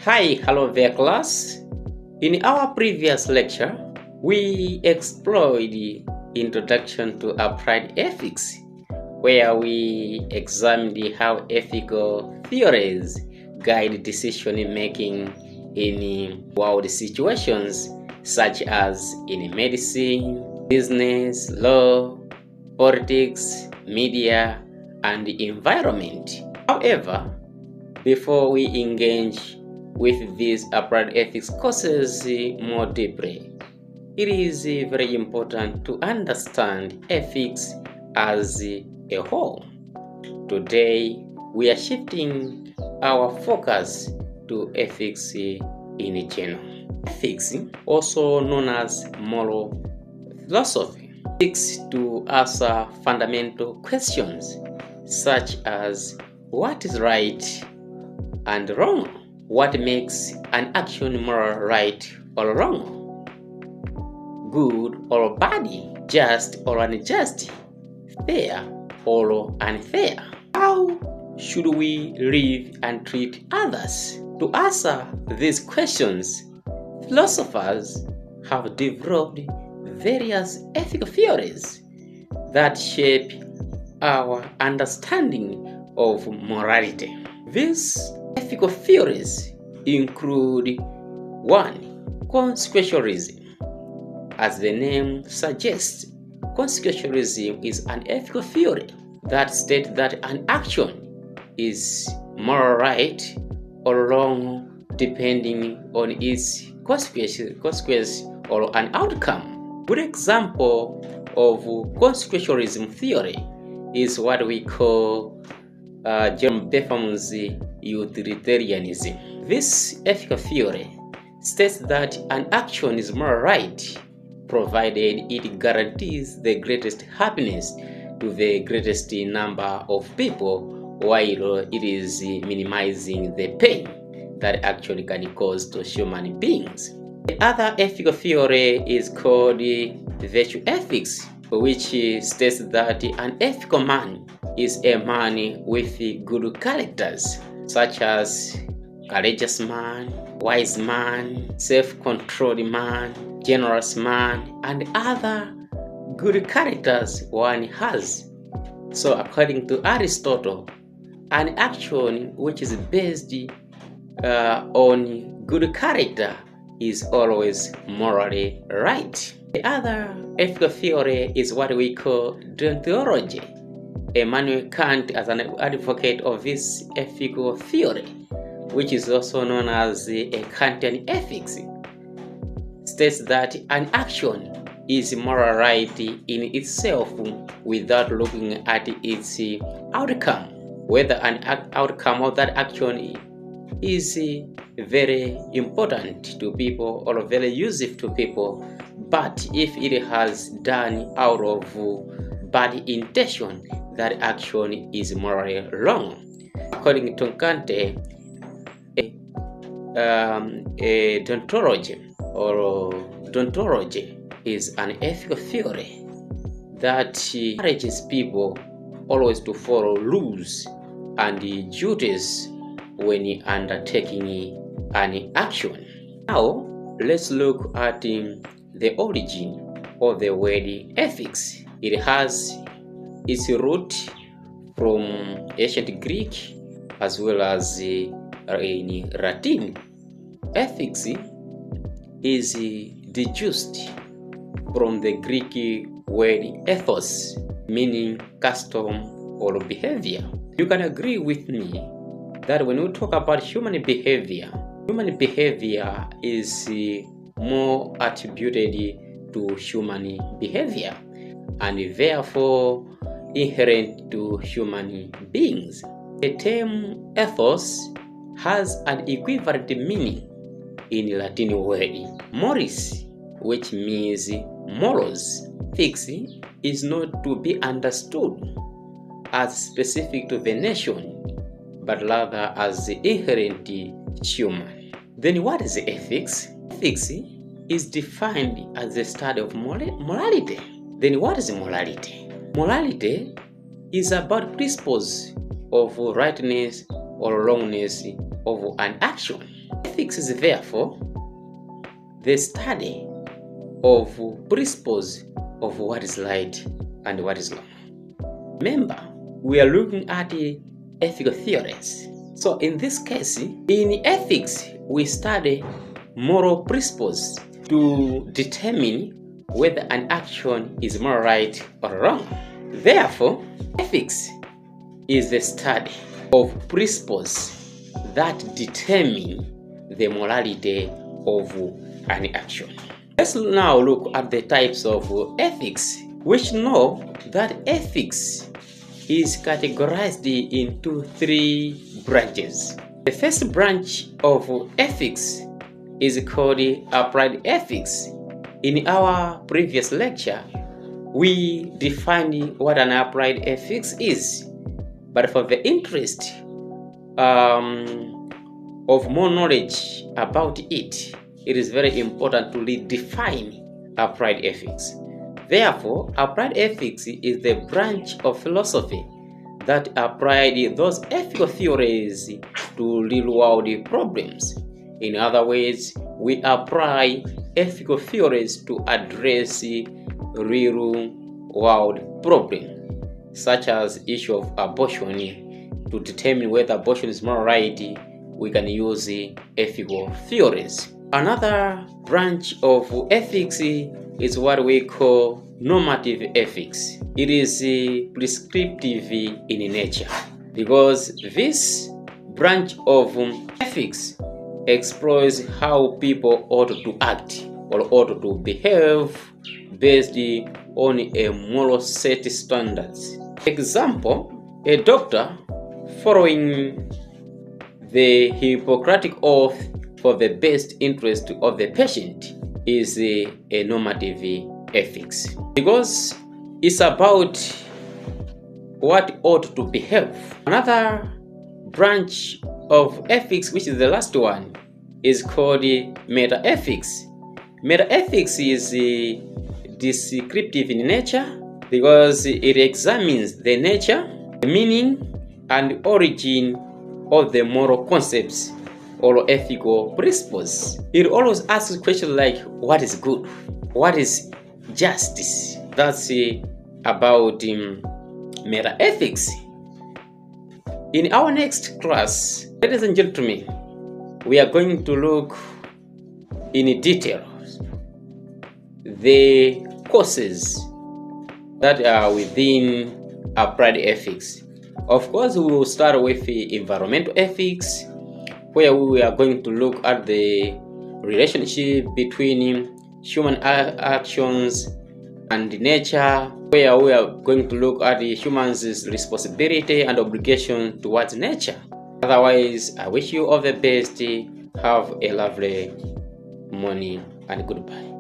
Hi, hello there class. In our previous lecture, we explored the introduction to applied ethics, where we examined how ethical theories guide decision making in world situations such as in medicine, business, law, politics, media, and the environment. However, before we engage with these applied ethics courses more deeply, it is very important to understand ethics as a whole. Today, we are shifting our focus to ethics in general. Ethics, also known as moral philosophy, seeks to answer fundamental questions such as what is right and wrong, what makes an action moral, right or wrong, good or bad, just or unjust, fair or unfair. How should we live and treat others? To answer these questions, philosophers have developed various ethical theories that shape our understanding of morality. These ethical theories include 1. Consequentialism. As the name suggests, consequentialism is an ethical theory that states that an action is moral right or wrong depending on its consequence or an outcome. Good example of consequentialism theory is what we call John Bentham's utilitarianism. This ethical theory states that an action is moral right provided it guarantees the greatest happiness to the greatest number of people, while it is minimizing the pain that actually can cause to human beings. The other ethical theory is called virtue ethics, which states that an ethical man is a man with good characters, such as courageous man, wise man, self-controlled man, generous man, and other good characters one has. So according to Aristotle, an action which is based on good character is always morally right. The other ethical theory is what we call deontology. Immanuel Kant, as an advocate of this ethical theory, which is also known as a Kantian ethics, states that an action is moral right in itself without looking at its outcome. Whether an outcome of that action is very important to people or very useful to people, but if it has done out of bad intention, that action is morally wrong. According to Kant, a deontology is an ethical theory that encourages people always to follow rules and duties when undertaking an action. Now, let's look at the origin of the word ethics. It has its root from ancient Greek as well as in Latin. Ethics is deduced from the Greek word ethos, meaning custom or behavior. You can agree with me that when we talk about human behavior is more attributed to human behavior and therefore inherent to human beings. The term ethos has an equivalent meaning in Latin word moris, which means morals. Ethics is not to be understood as specific to the nation, but rather as inherent human. Then what is ethics? Ethics is defined as the study of morality. Then what is morality? Morality is about principles of rightness or wrongness of an action. Ethics is therefore the study of principles of what is right and what is wrong. Remember, we are looking at ethical theories. So in this case, in ethics, we study moral principles to determine whether an action is moral right or wrong. Therefore, ethics is the study of principles that determine the morality of an action. Let's now look at the types of ethics, which know that ethics is categorized into three branches. The first branch of ethics is called applied ethics. In our previous lecture, we defined what an applied ethics is, but for the interest of more knowledge about it, it is very important to redefine applied ethics. Therefore, applied ethics is the branch of philosophy that applied those ethical theories to real-world problems. In other words, we apply ethical theories to address real-world problems, such as issue of abortion. To determine whether abortion is moral right, we can use ethical theories. Another branch of ethics is what we call normative ethics. It is prescriptive in nature, because this branch of ethics explores how people ought to act or ought to behave based on a moral set standards. Example, a doctor following the Hippocratic Oath for the best interest of the patient is a normative ethics, because it's about what ought to behave. Another branch of ethics, which is the last one, is called meta-ethics. Meta-ethics is descriptive in nature because it examines the nature, the meaning, and origin of the moral concepts or ethical principles. It always asks questions like, what is good? What is justice? That's about meta-ethics. In our next class, ladies and gentlemen, we are going to look in detail the courses that are within applied ethics. Of course, we will start with environmental ethics, where we are going to look at the relationship between human actions and nature, where we are going to look at the humans' responsibility and obligation towards nature. Otherwise, I wish you all the best. Have a lovely morning and goodbye.